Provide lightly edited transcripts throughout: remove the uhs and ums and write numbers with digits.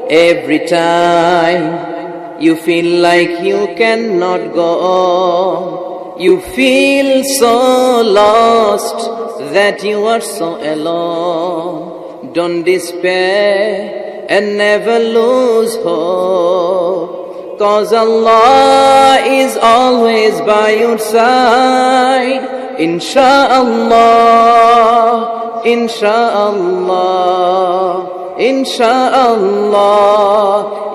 Every time you feel like you cannot go on, you feel so lost that you are so alone. Don't despair and never lose hope, 'cause Allah is always by your side. Insha'Allah, Insha'Allah, Insha'Allah,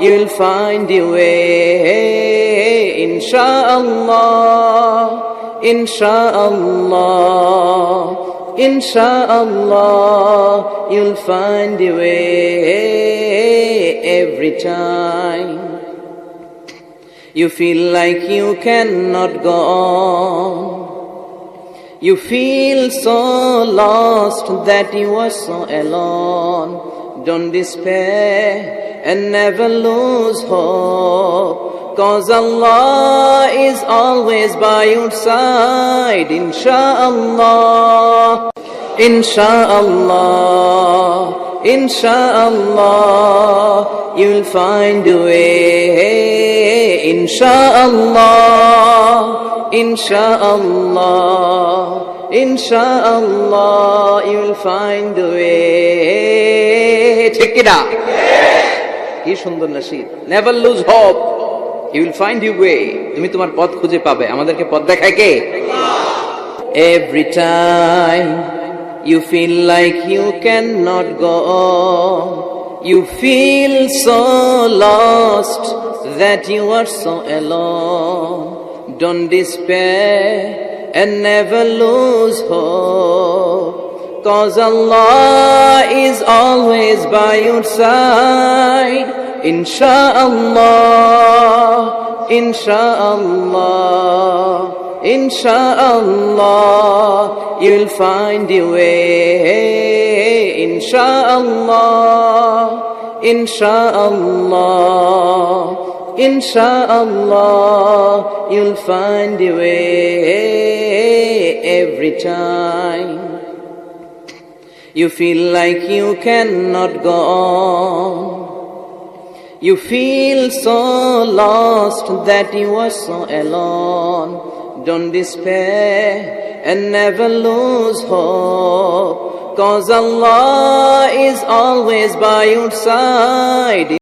you'll find your way. Insha'Allah, Insha'Allah, Insha'Allah, you'll find your way. Every time you feel like you cannot go on, you feel so lost that you are so alone. Don't despair and never lose hope, 'cause Allah is always by your side. Insha'Allah, Insha'Allah, Insha'Allah, you'll find a way. Insha'Allah, Insha'Allah, Insha'Allah, you'll find a way. ঠিক কিনা? কি সুন্দর নসিব। Never lose hope, you will find your way. তুমি তোমার পথ খুঁজে পাবে। আমাদেরকে পথ দেখায় কে? Every time you feel like you cannot go on, you feel so lost that you are so alone. Don't despair and never lose hope, 'cause Allah is always by your side. Insha'Allah, Insha'Allah, Insha'Allah, you'll find your way. Insha'Allah, Insha'Allah, Insha'Allah, you'll find your way. Every time you feel like you cannot go on, you feel so lost that you are so alone. Don't despair and never lose hope, 'cause Allah is always by your side.